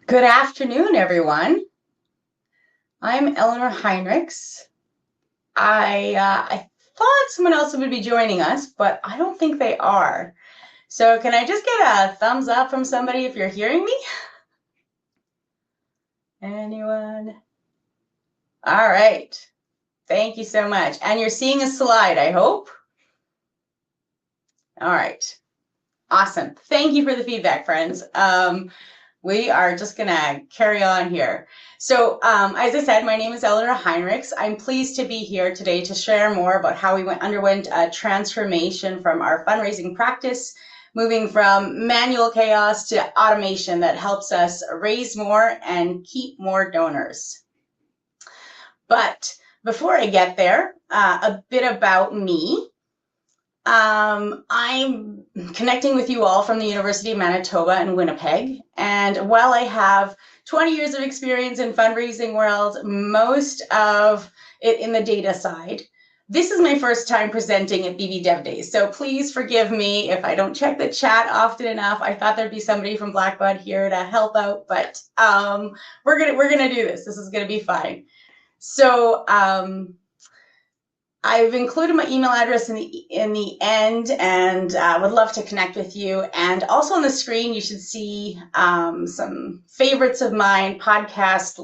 Good afternoon, everyone. I'm Eleanor Heinrichs. I thought someone else would be joining us, but I don't think they are. So can I just get a thumbs up from somebody if you're hearing me? Anyone? All right. Thank you so much. And you're seeing a slide, I hope. All right. Awesome. Thank you for the feedback, friends. We are just going to carry on here. So as I said, my name is Eleanor Heinrichs. I'm pleased to be here today to share more about how we underwent a transformation from our fundraising practice, moving from manual chaos to automation that helps us raise more and keep more donors. But before I get there, a bit about me. I'm connecting with you all from the University of Manitoba in Winnipeg. And while I have 20 years of experience in fundraising world, most of it in the data side, this is my first time presenting at BB Dev Days. So please forgive me if I don't check the chat often enough. I thought there'd be somebody from Blackbaud here to help out, but we're gonna do this. This is gonna be fine. So I've included my email address in the end, and would love to connect with you. And also on the screen, you should see some favorites of mine, podcast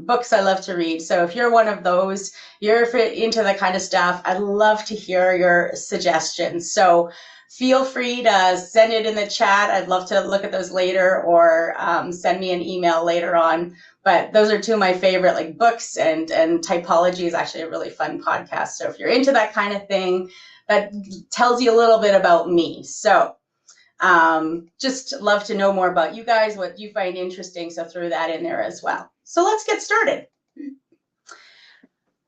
books I love to read. So if you're one of those, you're into that kind of stuff, I'd love to hear your suggestions. So feel free to send it in the chat. I'd love to look at those later, or send me an email later on. But those are two of my favorite, like books, and Typology is actually a really fun podcast. So if you're into that kind of thing, that tells you a little bit about me. So just love to know more about you guys, what you find interesting. So throw that in there as well. So let's get started.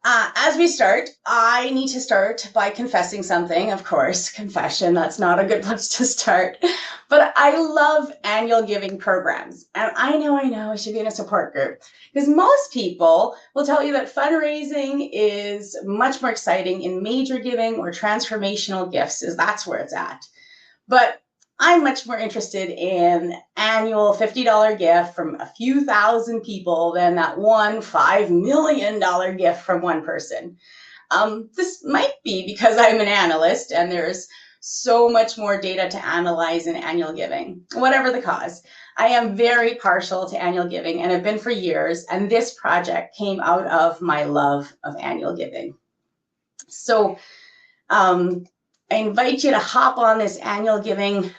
As we start, I need to start by confessing something. Of course, confession, that's not a good place to start. But I love annual giving programs. And I know I should be in a support group, because most people will tell you that fundraising is much more exciting in major giving or transformational gifts, is that's where it's at. But I'm much more interested in annual $50 gift from a few thousand people than that one $5 million gift from one person. This might be because I'm an analyst and there's so much more data to analyze in annual giving. Whatever the cause, I am very partial to annual giving and have been for years, and this project came out of my love of annual giving. So I invite you to hop on this annual giving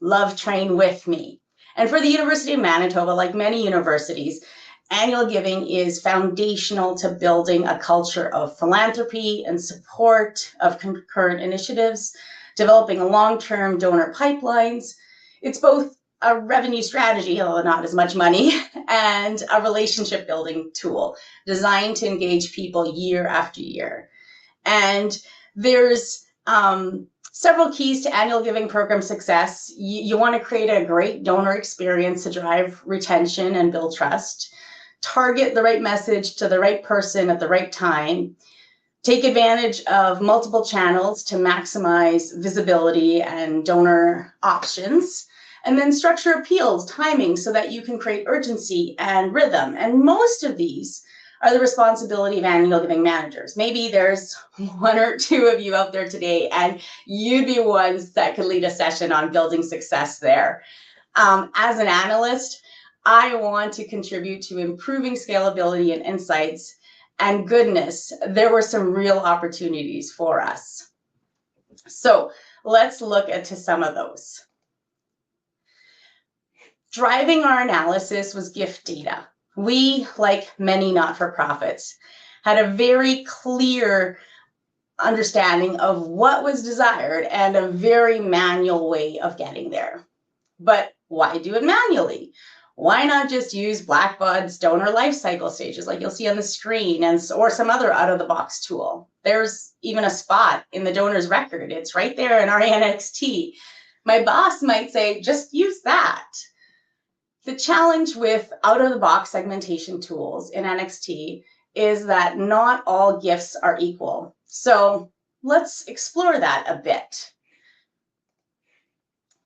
love train with me. And for the University of Manitoba, like many universities, annual giving is foundational to building a culture of philanthropy and support of concurrent initiatives, developing long-term donor pipelines. It's both a revenue strategy, although not as much money, and a relationship building tool designed to engage people year after year. And there's several keys to annual giving program success. You want to create a great donor experience to drive retention and build trust. Target the right message to the right person at the right time. Take advantage of multiple channels to maximize visibility and donor options. And then structure appeals, timing, so that you can create urgency and rhythm. And most of these are the responsibility of annual giving managers. Maybe there's one or two of you out there today, and you'd be ones that could lead a session on building success there. As an analyst, I want to contribute to improving scalability and insights, and goodness, there were some real opportunities for us. So let's look into some of those. Driving our analysis was gift data. We, like many not-for-profits, had a very clear understanding of what was desired and a very manual way of getting there. But why do it manually? Why not just use Blackbaud's donor lifecycle stages like you'll see on the screen, or some other out-of-the-box tool? There's even a spot in the donor's record. It's right there in our NXT. My boss might say, just use that. The challenge with out-of-the-box segmentation tools in NXT is that not all gifts are equal. So let's explore that a bit.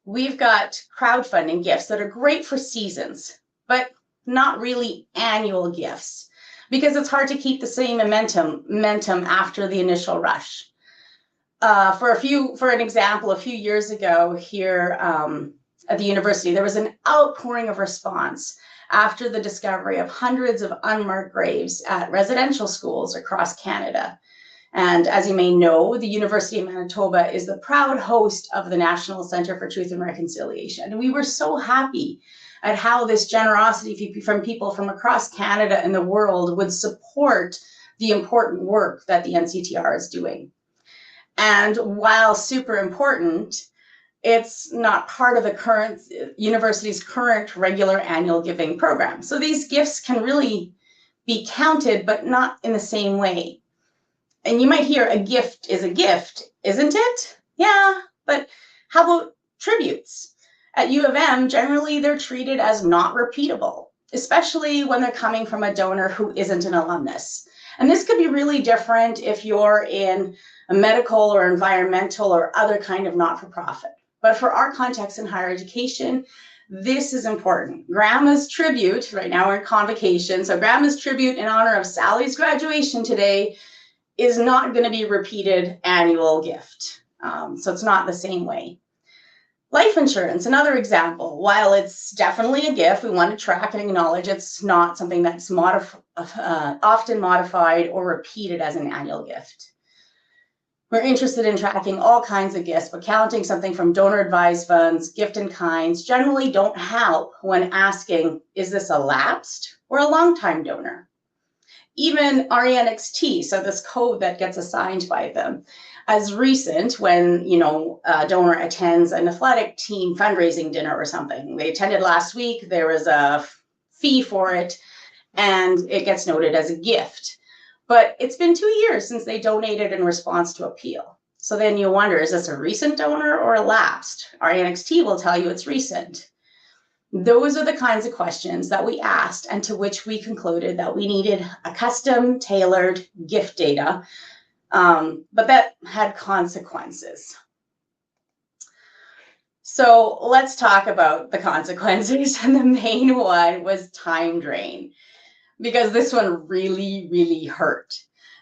We've got crowdfunding gifts that are great for seasons, but not really annual gifts, because it's hard to keep the same momentum after the initial rush. For an example, a few years ago here at the university, there was an outpouring of response after the discovery of hundreds of unmarked graves at residential schools across Canada. And as you may know, the University of Manitoba is the proud host of the National Centre for Truth and Reconciliation. And we were so happy at how this generosity from people from across Canada and the world would support the important work that the NCTR is doing. And while super important, it's not part of the university's current regular annual giving program. So these gifts can really be counted, but not in the same way. And you might hear a gift is a gift, isn't it? Yeah, but how about tributes? At U of M, generally they're treated as not repeatable, especially when they're coming from a donor who isn't an alumnus. And this could be really different if you're in a medical or environmental or other kind of not-for-profit. But for our context in higher education, this is important. Grandma's tribute, right now we're in convocation, so Grandma's tribute in honor of Sally's graduation today is not going to be a repeated annual gift. So it's not the same way. Life insurance, another example. While it's definitely a gift, we want to track and acknowledge it's not something that's often modified or repeated as an annual gift. We're interested in tracking all kinds of gifts, but counting something from donor advised funds, gift in kinds, generally don't help when asking, is this a lapsed or a longtime donor? Even RENXT, so this code that gets assigned by them, as recent when a donor attends an athletic team fundraising dinner or something. They attended last week, there was a fee for it, and it gets noted as a gift. But it's been 2 years since they donated in response to appeal. So then you wonder, is this a recent donor or a lapsed? RENXT will tell you it's recent. Those are the kinds of questions that we asked and to which we concluded that we needed a custom tailored gift data, but that had consequences. So let's talk about the consequences. And the main one was time drain, because this one really, really hurt.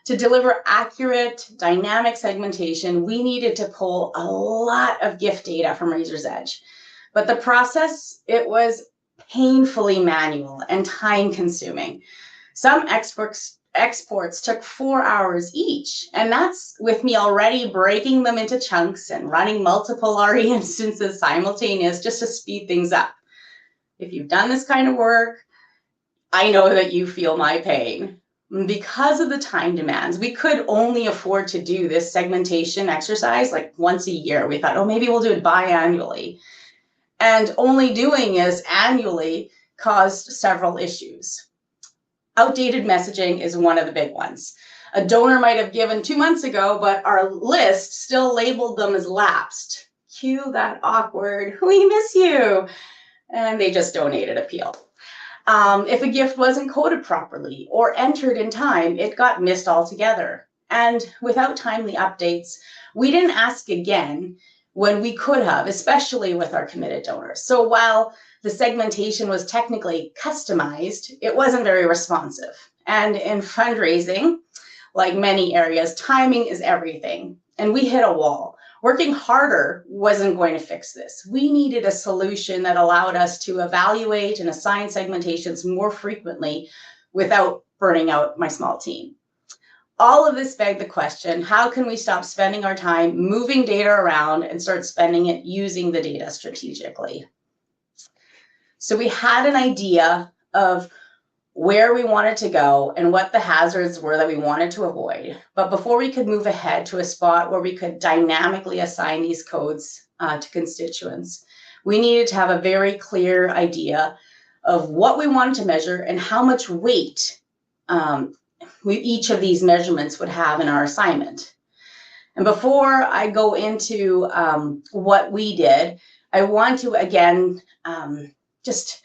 To deliver accurate dynamic segmentation, we needed to pull a lot of gift data from Razor's Edge. But the process, it was painfully manual and time consuming. Some exports took 4 hours each, and that's with me already breaking them into chunks and running multiple RE instances simultaneous just to speed things up. If you've done this kind of work, I know that you feel my pain. Because of the time demands, we could only afford to do this segmentation exercise like once a year. We thought, oh, maybe we'll do it biannually. And only doing this annually caused several issues. Outdated messaging is one of the big ones. A donor might have given 2 months ago, but our list still labeled them as lapsed. Cue that awkward, we miss you. And they just donated appeal. If a gift wasn't coded properly or entered in time, it got missed altogether. And without timely updates, we didn't ask again when we could have, especially with our committed donors. So while the segmentation was technically customized, it wasn't very responsive. And in fundraising, like many areas, timing is everything. And we hit a wall. Working harder wasn't going to fix this. We needed a solution that allowed us to evaluate and assign segmentations more frequently without burning out my small team. All of this begged the question, how can we stop spending our time moving data around and start spending it using the data strategically? So we had an idea of where we wanted to go and what the hazards were that we wanted to avoid. But before we could move ahead to a spot where we could dynamically assign these codes to constituents, we needed to have a very clear idea of what we wanted to measure and how much weight each of these measurements would have in our assignment. And before I go into what we did, I want to again just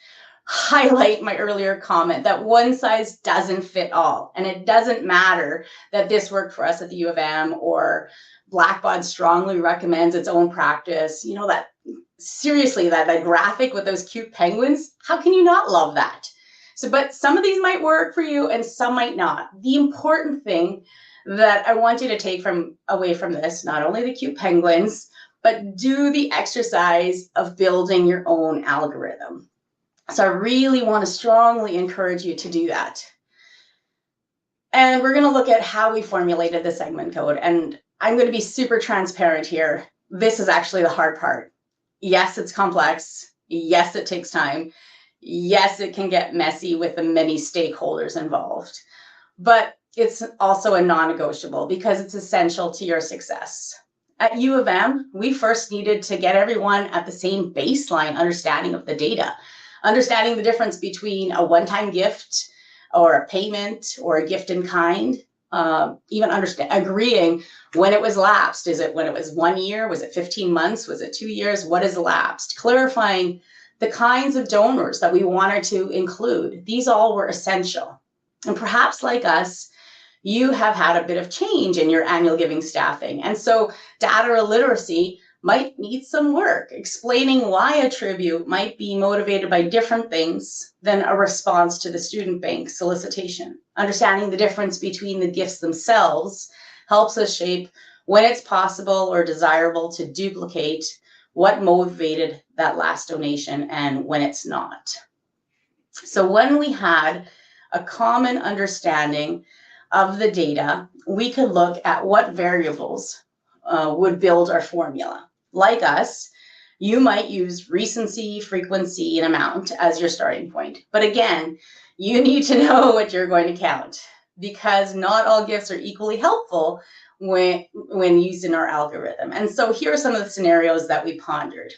highlight my earlier comment that one size doesn't fit all. And it doesn't matter that this worked for us at the U of M or Blackbaud strongly recommends its own practice. You know, that seriously, that graphic with those cute penguins, how can you not love that? So, but some of these might work for you and some might not. The important thing that I want you to take away from this, not only the cute penguins, but do the exercise of building your own algorithm. So I really want to strongly encourage you to do that. And we're going to look at how we formulated the segment code. And I'm going to be super transparent here. This is actually the hard part. Yes, it's complex. Yes, it takes time. Yes, it can get messy with the many stakeholders involved. But it's also a non-negotiable because it's essential to your success. At U of M, we first needed to get everyone at the same baseline understanding of the data, understanding the difference between a one-time gift or a payment or a gift in kind, even agreeing when it was lapsed. Is it when it was 1 year? Was it 15 months? Was it 2 years? What is lapsed? Clarifying the kinds of donors that we wanted to include. These all were essential. And perhaps like us, you have had a bit of change in your annual giving staffing. And so data literacy might need some work, explaining why a tribute might be motivated by different things than a response to the student bank solicitation. Understanding the difference between the gifts themselves helps us shape when it's possible or desirable to duplicate what motivated that last donation and when it's not. So when we had a common understanding of the data, we could look at what variables would build our formula. Like us, you might use recency, frequency, and amount as your starting point. But again, you need to know what you're going to count because not all gifts are equally helpful when used in our algorithm. And so here are some of the scenarios that we pondered.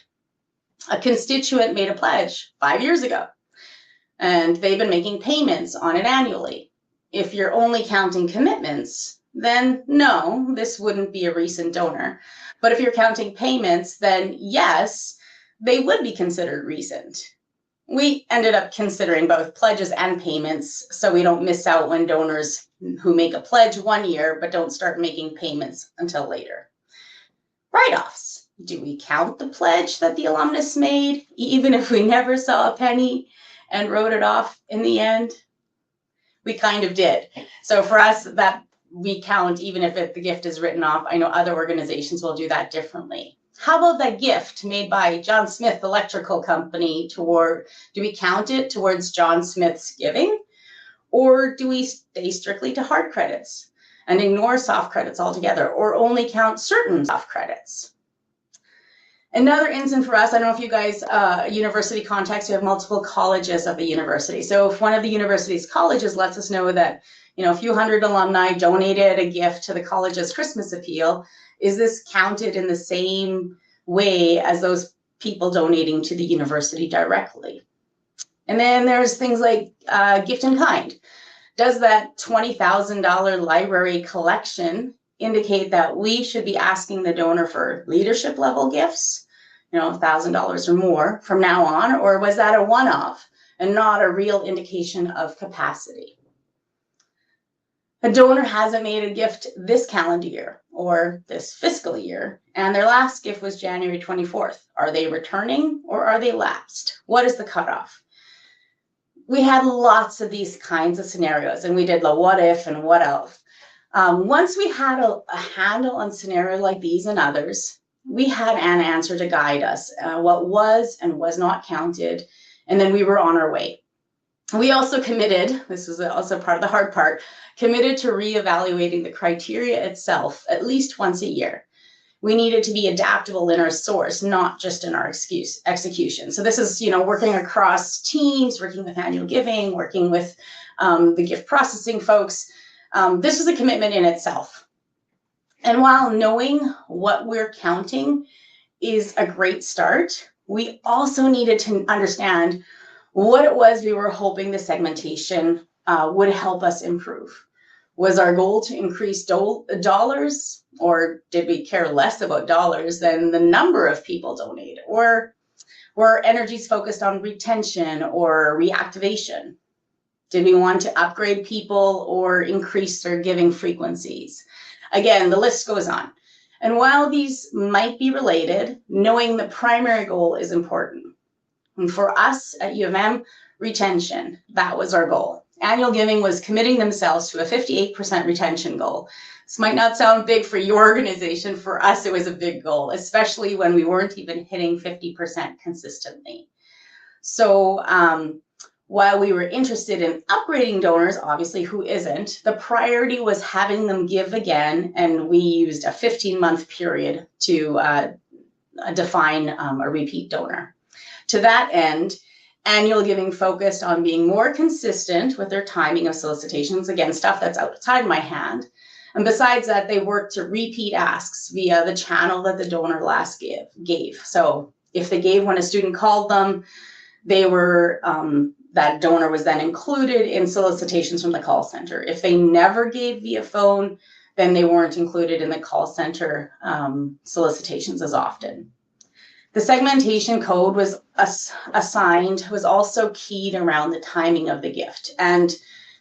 A constituent made a pledge 5 years ago, and they've been making payments on it annually. If you're only counting commitments, then no, this wouldn't be a recent donor. But if you're counting payments, then yes, they would be considered recent. We ended up considering both pledges and payments so we don't miss out when donors who make a pledge 1 year but don't start making payments until later. Write-offs. Do we count the pledge that the alumnus made, even if we never saw a penny and wrote it off in the end? We kind of did. So for us, that we count even if the gift is written off. I know other organizations will do that differently. How about that gift made by John Smith Electrical Company do we count it towards John Smith's giving? Or do we stay strictly to hard credits and ignore soft credits altogether, or only count certain soft credits? Another instance for us, I don't know if you guys, university context, you have multiple colleges at the university. So if one of the university's colleges lets us know that, a few hundred alumni donated a gift to the college's Christmas appeal, is this counted in the same way as those people donating to the university directly? And then there's things like gift in kind. Does that $20,000 library collection indicate that we should be asking the donor for leadership level gifts, $1,000 or more from now on, or was that a one-off and not a real indication of capacity? A donor hasn't made a gift this calendar year or this fiscal year, and their last gift was January 24th. Are they returning or are they lapsed? What is the cutoff? We had lots of these kinds of scenarios, and we did the what if and what else. Once we had a handle on scenarios like these and others, we had an answer to guide us, what was and was not counted, and then we were on our way. We also committed, this was also part of the hard part, committed to reevaluating the criteria itself at least once a year. We needed to be adaptable in our source, not just in our execution. So this is, working across teams, working with annual giving, working with the gift processing folks. This was a commitment in itself. And while knowing what we're counting is a great start, we also needed to understand what it was we were hoping the segmentation would help us improve. Was our goal to increase dollars, or did we care less about dollars than the number of people donate? Or were energies focused on retention or reactivation? Did we want to upgrade people or increase their giving frequencies? Again, the list goes on. And while these might be related, knowing the primary goal is important. And for us at U of M, retention. That was our goal. Annual Giving was committing themselves to a 58% retention goal. This might not sound big for your organization. For us, it was a big goal, especially when we weren't even hitting 50% consistently. So while we were interested in upgrading donors, obviously who isn't, the priority was having them give again, and we used a 15-month period to define a repeat donor. To that end, Annual Giving focused on being more consistent with their timing of solicitations, again, stuff that's outside my hand. And besides that, they worked to repeat asks via the channel that the donor last gave. So if they gave when a student called them, they were, that donor was then included in solicitations from the call center. If they never gave via phone, then they weren't included in the call center solicitations as often. The segmentation code was assigned, was also keyed around the timing of the gift. And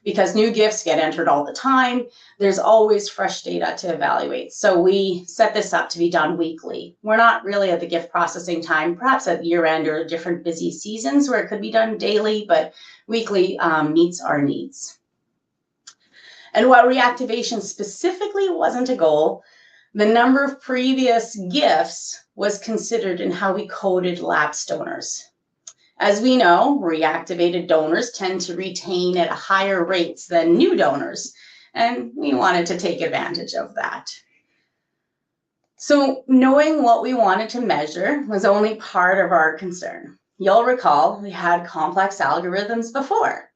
because new gifts get entered all the time, there's always fresh data to evaluate. So we set this up to be done weekly. We're not really at the gift processing time, perhaps at year end or different busy seasons where it could be done daily, but weekly meets our needs. And while reactivation specifically wasn't a goal, the number of previous gifts was considered in how we coded lapsed donors. As we know, reactivated donors tend to retain at higher rates than new donors, and we wanted to take advantage of that. So knowing what we wanted to measure was only part of our concern. You'll recall we had complex algorithms before,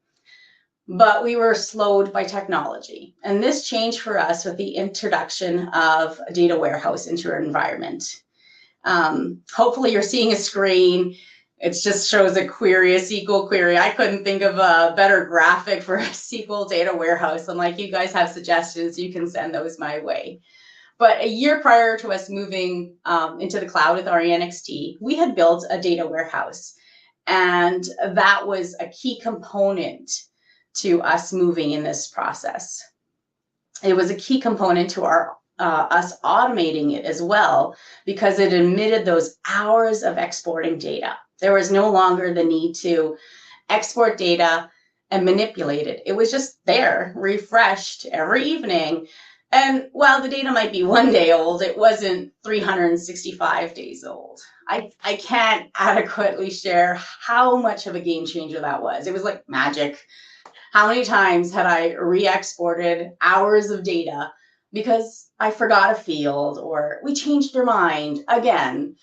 but we were slowed by technology. And this changed for us with the introduction of a data warehouse into our environment. Hopefully you're seeing a screen. It just shows a query, a SQL query. I couldn't think of a better graphic for a SQL data warehouse. And like you guys have suggestions, you can send those my way. But a year prior to us moving into the cloud with RENXT, we had built a data warehouse. And that was a key component to us moving in this process. It was a key component to our us automating it as well, because it omitted those hours of exporting data. There was no longer the need to export data and manipulate it. It was just there, refreshed every evening. And while the data might be 1 day old, it wasn't 365 days old. I can't adequately share how much of a game changer that was. It was like magic. How many times had I re-exported hours of data because I forgot a field or we changed our mind again?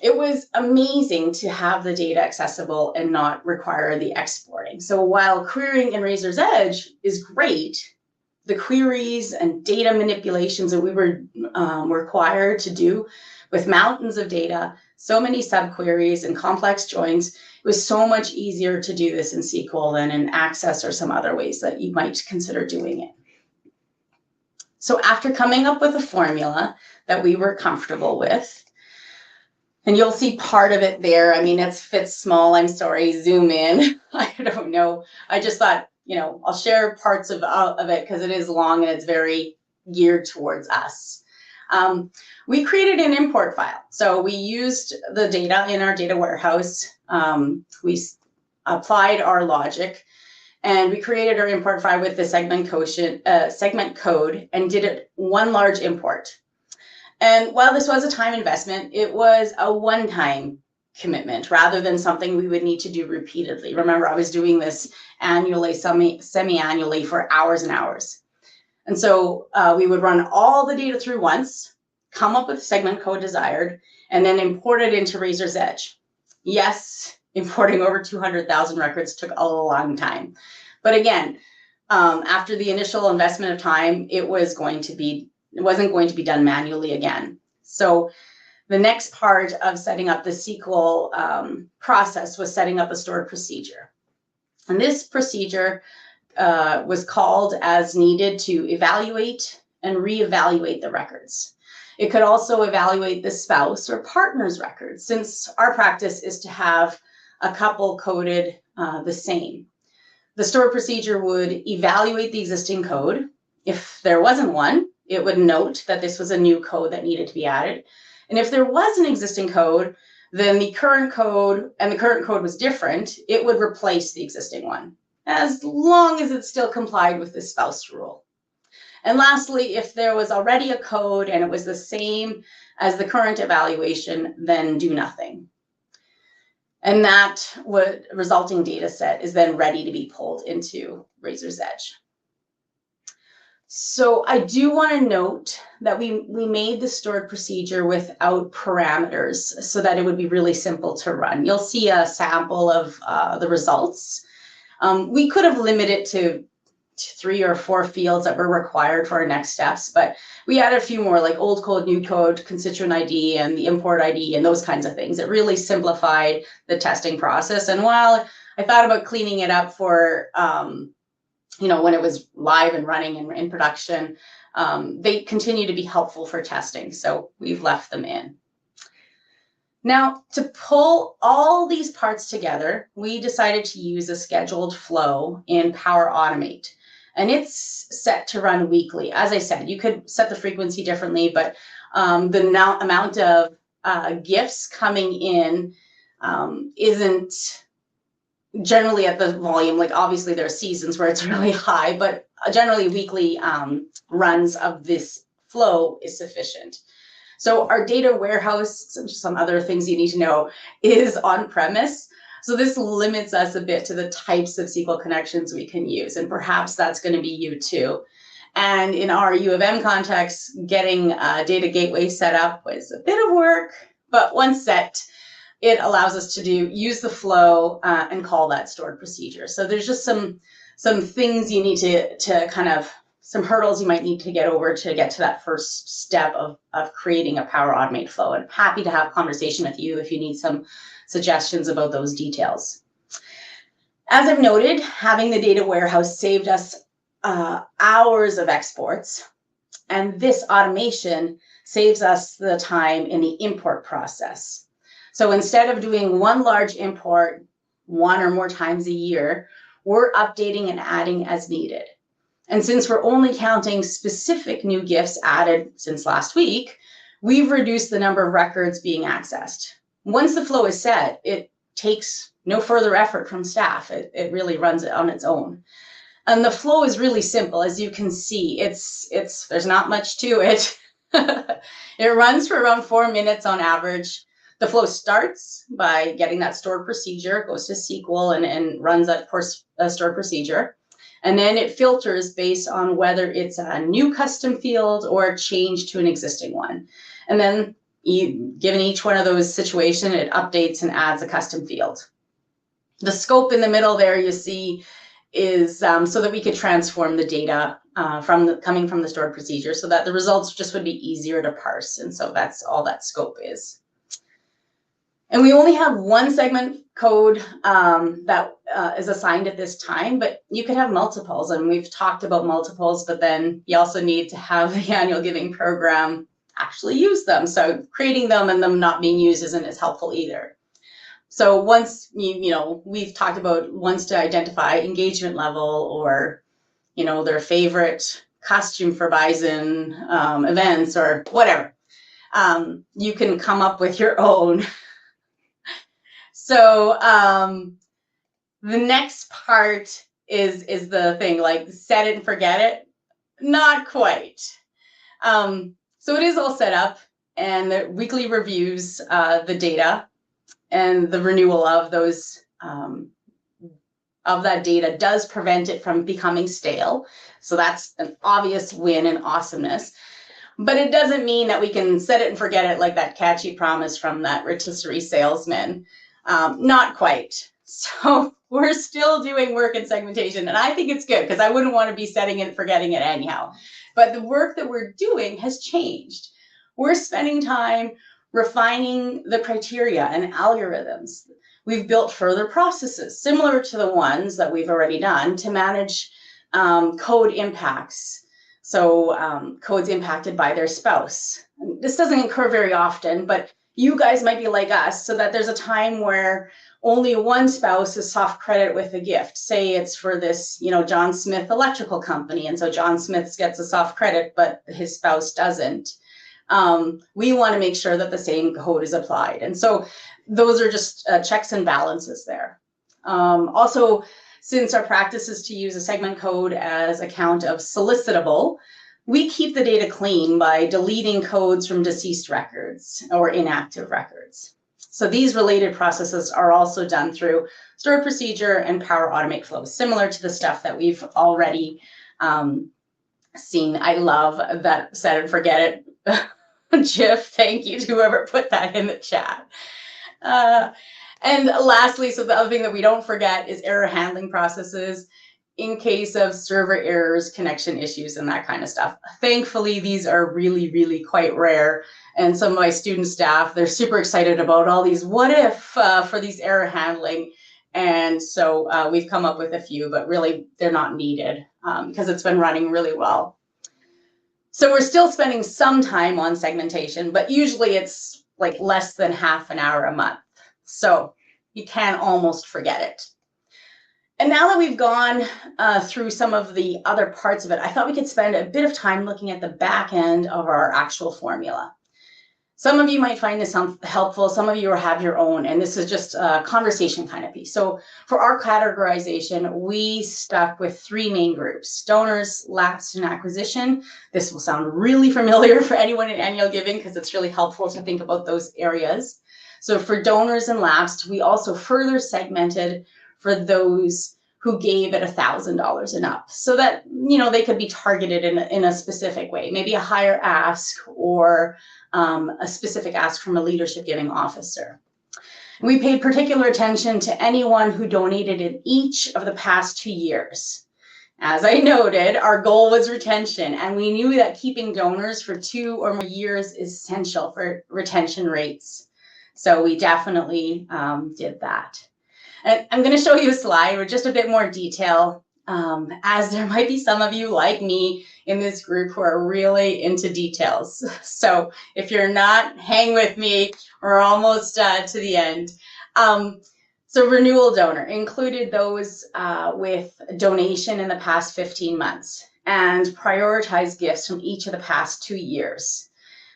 It was amazing to have the data accessible and not require the exporting. So while querying in Razor's Edge is great, the queries and data manipulations that we were required to do with mountains of data, so many subqueries and complex joins, it was so much easier to do this in SQL than in Access or some other ways that you might consider doing it. So after coming up with a formula that we were comfortable with, and you'll see part of it there. I mean, it fits small. I'm sorry, zoom in. I don't know. I just thought, I'll share parts of it because it is long and it's very geared towards us. We created an import file. So we used the data in our data warehouse. We applied our logic and we created our import file with the segment code and did it one large import. And while this was a time investment, it was a one-time commitment rather than something we would need to do repeatedly. Remember, I was doing this annually, semi-annually for hours and hours. And so we would run all the data through once, come up with segment code desired, and then import it into Razor's Edge. Yes, importing over 200,000 records took a long time. But again, after the initial investment of time, it wasn't going to be done manually again. So the next part of setting up the SQL process was setting up a stored procedure. And this procedure was called as needed to evaluate and reevaluate the records. It could also evaluate the spouse or partner's records, since our practice is to have a couple coded the same. The stored procedure would evaluate the existing code. If there wasn't one, it would note that this was a new code that needed to be added. And if there was an existing code, then the current code, and the current code was different, it would replace the existing one, as long as it still complied with the spouse rule. And lastly, if there was already a code and it was the same as the current evaluation, then do nothing. And that resulting data set is then ready to be pulled into Razor's Edge. So I do want to note that we made the stored procedure without parameters so that it would be really simple to run. You'll see a sample of the results. We could have limited to 3 or 4 fields that were required for our next steps, but we added a few more, like old code, new code, constituent ID, and the import ID, and those kinds of things. It really simplified the testing process. And while I thought about cleaning it up for when it was live and running and in production, they continue to be helpful for testing. So we've left them in. Now, to pull all these parts together, we decided to use a scheduled flow in Power Automate. And it's set to run weekly. As I said, you could set the frequency differently, but the amount of gifts coming in isn't generally at the volume. Like obviously there are seasons where it's really high, but generally weekly runs of this flow is sufficient. So our data warehouse, and some other things you need to know, is on premise. So this limits us a bit to the types of SQL connections we can use, and perhaps that's going to be you too. And in our U of M context, getting a data gateway set up was a bit of work, but once set, it allows us to use the flow and call that stored procedure. So there's just some things you need to kind of, some hurdles you might need to get over to get to that first step of creating a Power Automate flow. And I'm happy to have a conversation with you if you need some suggestions about those details. As I've noted, having the data warehouse saved us hours of exports, and this automation saves us the time in the import process. So instead of doing one large import 1 or more times a year, we're updating and adding as needed. And since we're only counting specific new gifts added since last week, we've reduced the number of records being accessed. Once the flow is set, it takes no further effort from staff. It really runs it on its own. And the flow is really simple, as you can see. There's not much to it. It runs for around 4 minutes on average. The flow starts by getting that stored procedure, goes to SQL and runs that stored procedure. And then it filters based on whether it's a new custom field or a change to an existing one. And then given each one of those situations, it updates and adds a custom field. The scope in the middle there you see is so that we could transform the data coming from the stored procedure so that the results just would be easier to parse. And so that's all that scope is. And we only have one segment code that is assigned at this time, but you could have multiples. And we've talked about multiples, but then you also need to have the annual giving program actually use them. So creating them and them not being used isn't as helpful either. So once we've talked about once to identify engagement level or, their favorite costume for Bison events or whatever, you can come up with your own. So the next part is the thing, like set it and forget it. Not quite. So it is all set up, and the weekly reviews the data, and the renewal of those of that data does prevent it from becoming stale. So that's an obvious win and awesomeness. But it doesn't mean that we can set it and forget it like that catchy promise from that rotisserie salesman. Not quite. So we're still doing work in segmentation, and I think it's good because I wouldn't want to be setting it and forgetting it anyhow. But the work that we're doing has changed. We're spending time refining the criteria and algorithms. We've built further processes similar to the ones that we've already done to manage code impacts. So codes impacted by their spouse. This doesn't occur very often, but you guys might be like us, so that there's a time where only one spouse is soft credit with a gift. Say it's for this, John Smith electrical company, and so John Smith gets a soft credit, but his spouse doesn't. we want to make sure that the same code is applied. And so those are just checks and balances there. Also, since our practice is to use a segment code as a count of solicitable, we keep the data clean by deleting codes from deceased records or inactive records. So these related processes are also done through stored procedure and Power Automate flows, similar to the stuff that we've already seen. I love that set and forget it GIF. Thank you to whoever put that in the chat. And lastly, so the other thing that we don't forget is error handling processes in case of server errors, connection issues, and that kind of stuff. Thankfully, these are really, really quite rare. And some of my student staff, they're super excited about all these what if for these error handling. And so we've come up with a few, but really they're not needed because it's been running really well. So we're still spending some time on segmentation, but usually it's like less than half an hour a month. So you can almost forget it. And now that we've gone through some of the other parts of it, I thought we could spend a bit of time looking at the back end of our actual formula. Some of you might find this helpful. Some of you have your own, and this is just a conversation kind of piece. So for our categorization, we stuck with three main groups: donors, lapsed, and acquisition. This will sound really familiar for anyone in annual giving because it's really helpful to think about those areas. So for donors and lapsed, we also further segmented for those who gave at $1,000 and up, so that they could be targeted in a specific way, maybe a higher ask or a specific ask from a leadership giving officer. We paid particular attention to anyone who donated in each of the past 2 years. As I noted, our goal was retention, and we knew that keeping donors for 2 or more years is essential for retention rates. So we definitely did that. And I'm going to show you a slide with just a bit more detail, as there might be some of you like me in this group who are really into details. So if you're not, hang with me. We're almost to the end. So renewal donor included those with donation in the past 15 months and prioritized gifts from each of the past 2 years.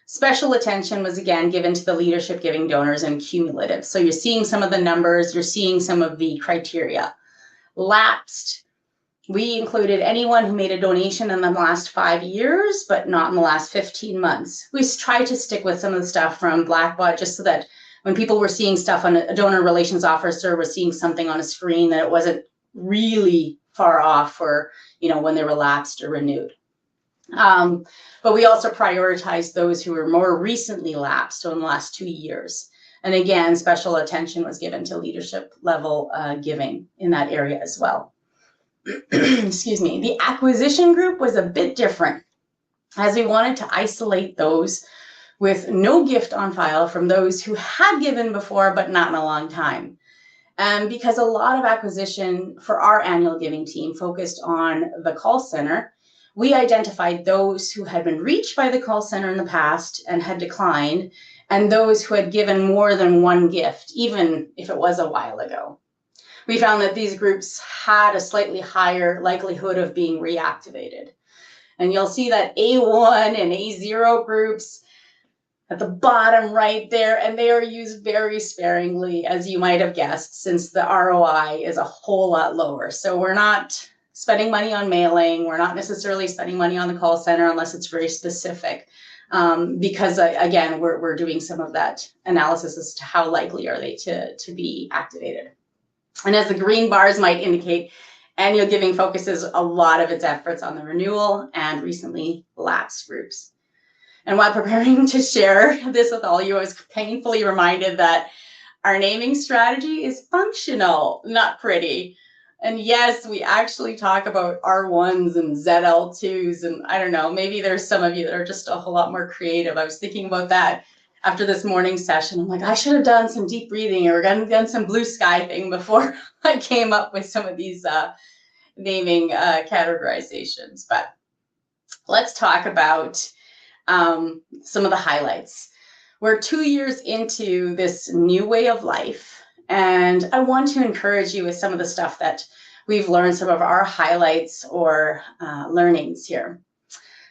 Special attention was again given to the leadership giving donors and cumulative. So you're seeing some of the numbers, you're seeing some of the criteria. Lapsed, we included anyone who made a donation in the last 5 years, but not in the last 15 months. We tried to stick with some of the stuff from Blackbaud just so that when people were seeing stuff on a donor relations officer was seeing something on a screen, that it wasn't really far off for, when they were lapsed or renewed. But we also prioritized those who were more recently lapsed, so in the last 2 years. And again, special attention was given to leadership level giving in that area as well. Excuse me. The acquisition group was a bit different, as we wanted to isolate those with no gift on file from those who had given before, but not in a long time. Because a lot of acquisition for our annual giving team focused on the call center, we identified those who had been reached by the call center in the past and had declined, and those who had given more than one gift, even if it was a while ago. We found that these groups had a slightly higher likelihood of being reactivated. And you'll see that A1 and A0 groups at the bottom right there, and they are used very sparingly, as you might have guessed, since the ROI is a whole lot lower. So we're not spending money on mailing. We're not necessarily spending money on the call center unless it's very specific, because again, we're doing some of that analysis as to how likely are they to be activated. And as the green bars might indicate, annual giving focuses a lot of its efforts on the renewal and recently lapsed groups. And while preparing to share this with all of you, I was painfully reminded that our naming strategy is functional, not pretty. And yes, we actually talk about R1s and ZL2s, and I don't know, maybe there's some of you that are just a whole lot more creative. I was thinking about that after this morning session. I'm like, I should have done some deep breathing or done some blue sky thing before I came up with some of these naming categorizations. But let's talk about some of the highlights. We're 2 years into this new way of life, and I want to encourage you with some of the stuff that we've learned, some of our highlights or learnings here.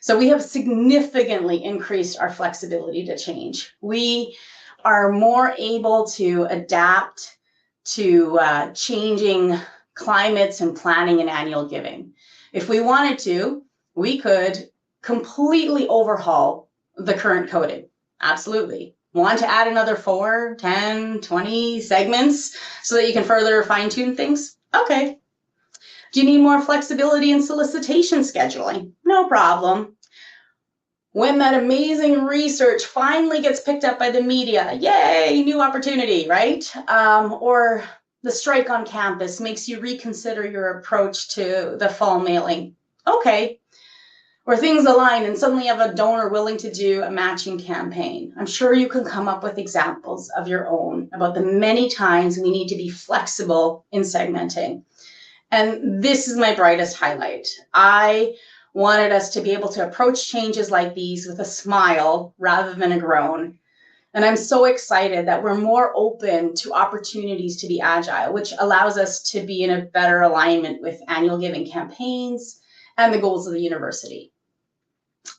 So we have significantly increased our flexibility to change. We are more able to adapt to changing climates and planning and annual giving. If we wanted to, we could completely overhaul the current coding. Absolutely. Want to add another 4, 10, 20 segments so that you can further fine-tune things? Okay. Do you need more flexibility in solicitation scheduling? No problem. When that amazing research finally gets picked up by the media, yay, new opportunity, right? Or the strike on campus makes you reconsider your approach to the fall mailing. Okay. Or things align and suddenly you have a donor willing to do a matching campaign. I'm sure you can come up with examples of your own about the many times we need to be flexible in segmenting. And this is my brightest highlight. I wanted us to be able to approach changes like these with a smile rather than a groan. And I'm so excited that we're more open to opportunities to be agile, which allows us to be in a better alignment with annual giving campaigns and the goals of the university.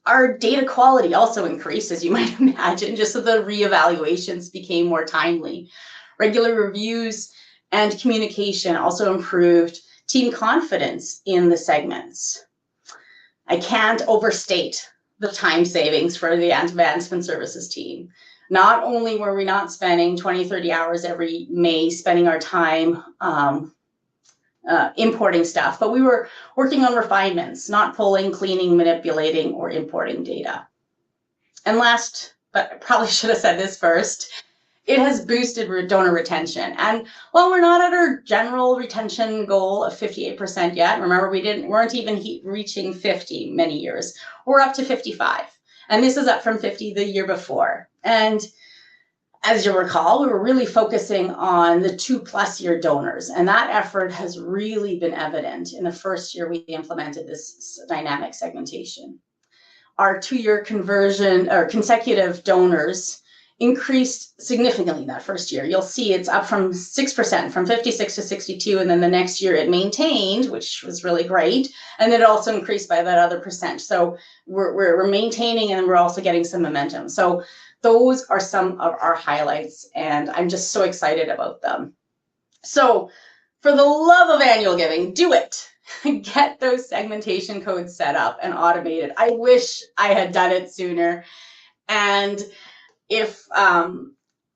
Our data quality also increased, as you might imagine, just so the reevaluations became more timely. Regular reviews and communication also improved team confidence in the segments. I can't overstate the time savings for the advancement services team. Not only were we not spending 20, 30 hours every May spending our time importing stuff, but we were working on refinements, not pulling, cleaning, manipulating, or importing data. And last, but I probably should have said this first, it has boosted donor retention. And while we're not at our general retention goal of 58% yet, remember we weren't even reaching 50 many years, we're up to 55. And this is up from 50 the year before. And as you recall, we were really focusing on the 2+ year donors, and that effort has really been evident in the first year we implemented this dynamic segmentation. Our 2-year conversion or consecutive donors increased significantly that first year. You'll see it's up from 6%, from 56 to 62, and then the next year it maintained, which was really great, and it also increased by that other percent. So we're maintaining, and we're also getting some momentum. So those are some of our highlights, and I'm just so excited about them. So for the love of annual giving, do it. Get those segmentation codes set up and automated. I wish I had done it sooner. And if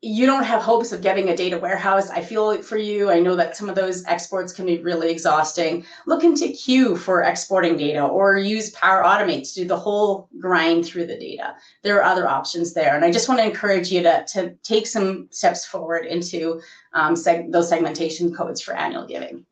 you don't have hopes of getting a data warehouse, I feel it for you. I know that some of those exports can be really exhausting. Look into Q for exporting data, or use Power Automate to do the whole grind through the data. There are other options there. And I just want to encourage you to take some steps forward into those segmentation codes for annual giving.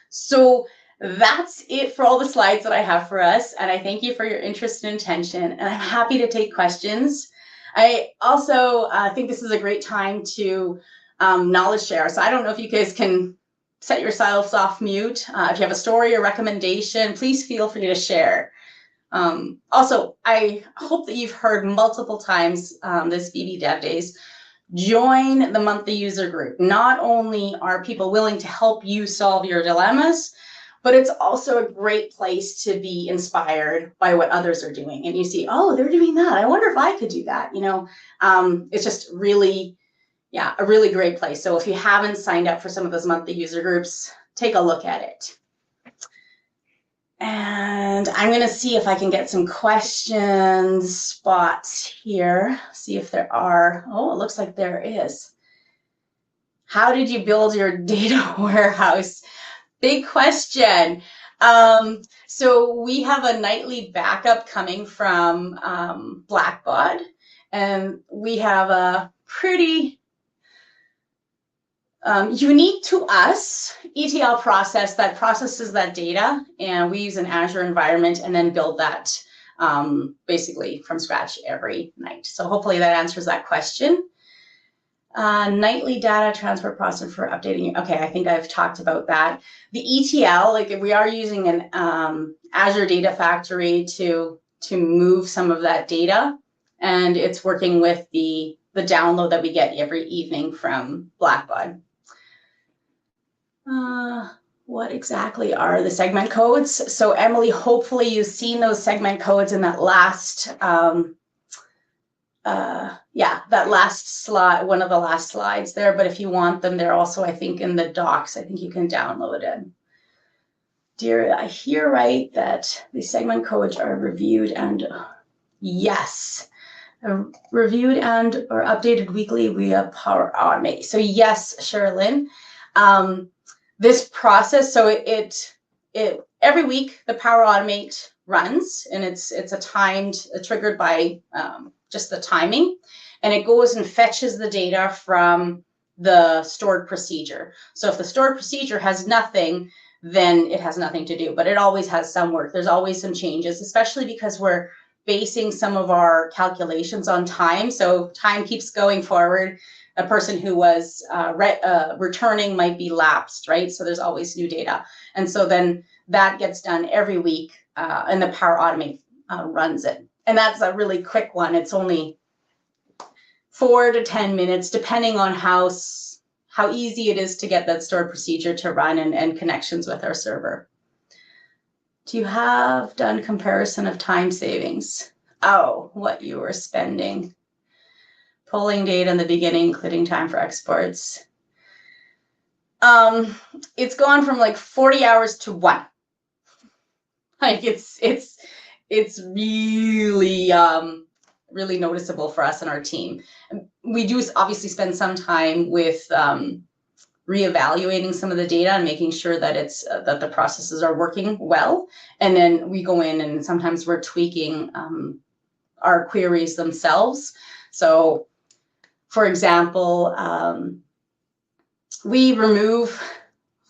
So that's it for all the slides that I have for us. And I thank you for your interest and attention. And I'm happy to take questions. I also think this is a great time to knowledge share. So I don't know if you guys can set yourselves off mute. If you have a story or recommendation, please feel free to share. Also, I hope that you've heard multiple times this BB Dev Days. Join the monthly user group. Not only are people willing to help you solve your dilemmas, but it's also a great place to be inspired by what others are doing. And you see, oh, they're doing that. I wonder if I could do that. You know, it's just really, yeah, a really great place. So if you haven't signed up for some of those monthly user groups, take a look at it. And I'm going to see if I can get some questions spots here. See if there are. Oh, it looks like there is. How did you build your data warehouse? Big question. So we have a nightly backup coming from Blackbaud, and we have a pretty unique to us ETL process that processes that data, and we use an Azure environment and then build that basically from scratch every night. So hopefully that answers that question. Nightly data transfer process for updating. Okay, I think I've talked about that. The ETL, like we are using an Azure Data Factory to move some of that data, and it's working with the download that we get every evening from Blackbaud. what exactly are the segment codes? So Emily, hopefully you've seen those segment codes in that last, that last slide, one of the last slides there. But if you want them, they're also, I think, in the docs. I think you can download it. Dear, I hear right that the segment codes are reviewed and yes, reviewed and or updated weekly via Power Automate. So yes, Sherilyn, this process, so it every week the Power Automate runs, and it's a timed, triggered by just the timing, and it goes and fetches the data from the stored procedure. So if the stored procedure has nothing, then it has nothing to do, but it always has some work. There's always some changes, especially because we're basing some of our calculations on time. So time keeps going forward. A person who was returning might be lapsed, right? So there's always new data. And so then that gets done every week, and the Power Automate runs it. And that's a really quick one. It's only 4 to 10 minutes, depending on how easy it is to get that stored procedure to run and connections with our server. Do you have done comparison of time savings? Oh, what you were spending. Pulling data in the beginning, including time for exports. It's gone from like 40 hours to 1. Like it's really really noticeable for us and our team. We do obviously spend some time with reevaluating some of the data and making sure that it's that the processes are working well. And then we go in and sometimes we're tweaking our queries themselves. So, for example, we remove,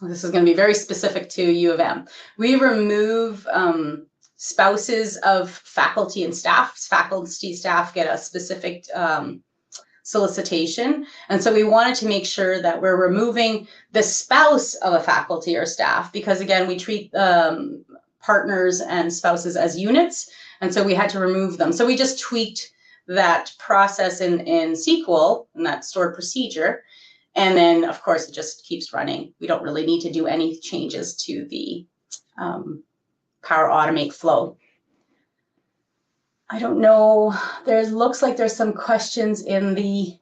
this is going to be very specific to U of M, we remove spouses of faculty and staff. Faculty staff get a specific solicitation. And so we wanted to make sure that we're removing the spouse of a faculty or staff, because again, we treat partners and spouses as units. And so we had to remove them. So we just tweaked that process in SQL, and that stored procedure. And then of course, it just keeps running. We don't really need to do any changes to the Power Automate flow. I don't know, looks like there's some questions in the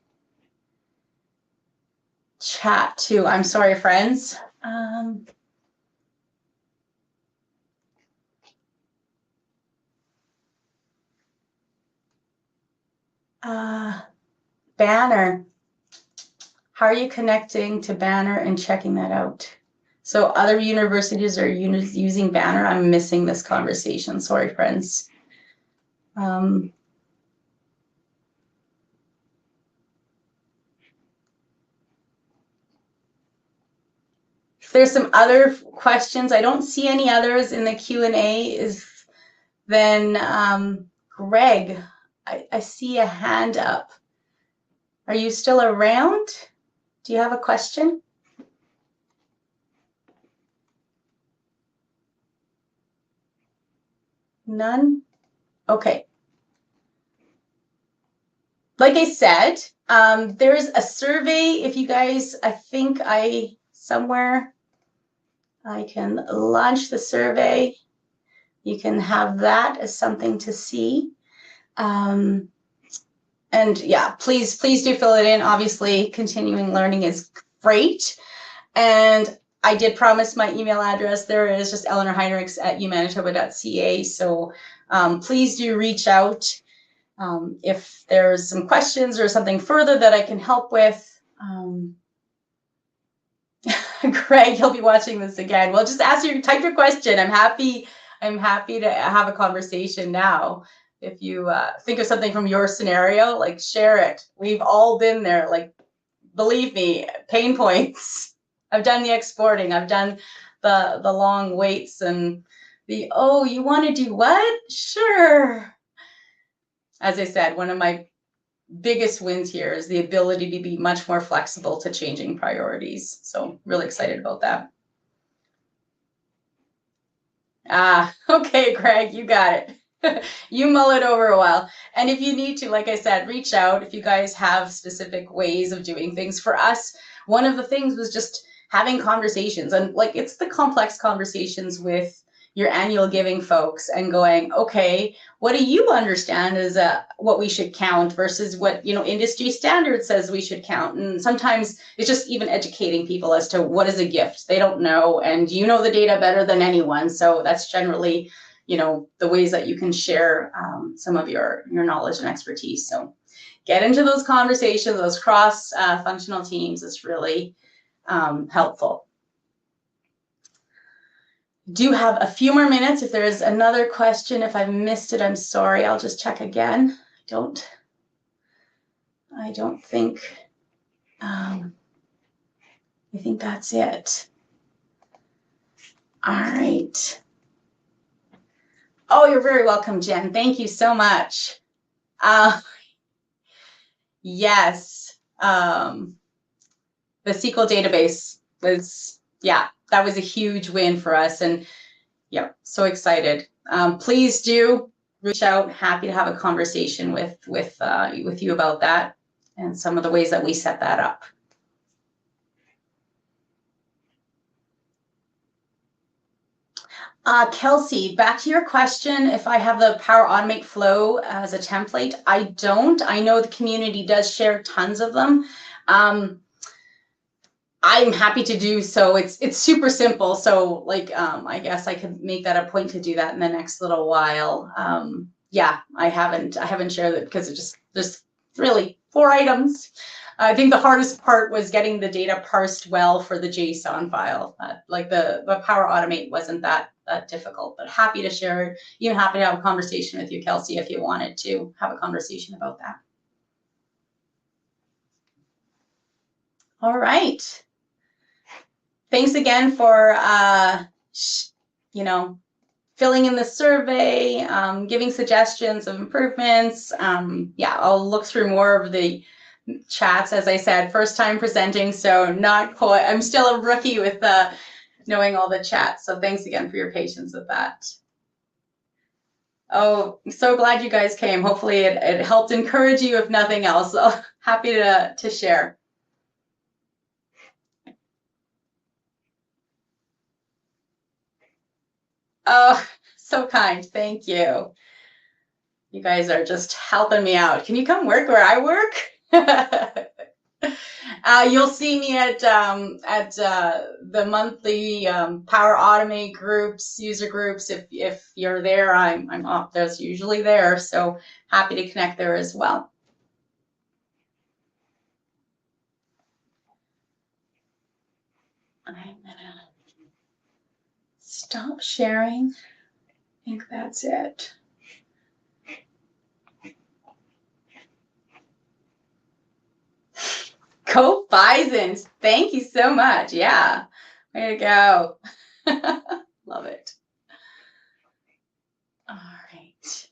chat too. I'm sorry, friends. Banner. How are you connecting to Banner and checking that out? So other universities are using Banner. I'm missing this conversation. Sorry, friends. If there's some other questions, I don't see any others in the Q&A, then Greg, I see a hand up. Are you still around? Do you have a question? None? Okay. Like I said, there's a survey. If you guys, I think somewhere I can launch the survey. You can have that as something to see. And yeah, please do fill it in. Obviously, continuing learning is great. And I did promise my email address. There is just eleanorheinrichs@umanitoba.ca. So please do reach out if there's some questions or something further that I can help with. Greg, you'll be watching this again. Well, just type your question. I'm happy to have a conversation now. If you think of something from your scenario, like share it. We've all been there. Like, believe me, pain points. I've done the exporting. I've done the long waits and the, oh, you want to do what? Sure. As I said, one of my biggest wins here is the ability to be much more flexible to changing priorities. So really excited about that. Okay, Greg, you got it. You mull it over a while. And if you need to, like I said, reach out if you guys have specific ways of doing things. For us, one of the things was just having conversations, and like it's the complex conversations with your annual giving folks and going, okay, what do you understand is what we should count versus what, you know, industry standard says we should count. And sometimes it's just even educating people as to what is a gift. They don't know, and you know the data better than anyone. So that's generally, you know, the ways that you can share some of your knowledge and expertise. So get into those conversations, those cross functional teams. It's really helpful. Do have a few more minutes. If there's another question, if I missed it, I'm sorry. I'll just check again. I don't think, I think that's it. All right. Oh, you're very welcome, Jen. Thank you so much. Yes. The SQL database was, yeah, that was a huge win for us, and yeah, so excited. Please do reach out. Happy to have a conversation with you about that and some of the ways that we set that up. Kelsey, back to your question, if I have the Power Automate flow as a template, I don't. I know the community does share tons of them. I'm happy to do so. It's super simple. So like, I guess I could make that a point to do that in the next little while. Yeah, I haven't shared it because there's really 4 items. I think the hardest part was getting the data parsed well for the JSON file. Like the Power Automate wasn't that difficult, but happy to share it. Even happy to have a conversation with you, Kelsey, if you wanted to have a conversation about that. All right. Thanks again for, you know, filling in the survey, giving suggestions of improvements. Yeah, I'll look through more of the chats. As I said, first time presenting, so not quite, I'm still a rookie with knowing all the chats. So thanks again for your patience with that. Oh, I'm so glad you guys came. Hopefully it helped encourage you, if nothing else. So happy to share. Oh, so kind. Thank you. You guys are just helping me out. Can you come work where I work? You'll see me at the monthly Power Automate groups, user groups. If you're there, I'm up. There's usually there. So happy to connect there as well. I'm gonna stop sharing. I think that's it. Go Bisons. Thank you so much. Yeah. Way to go. Love it. All right.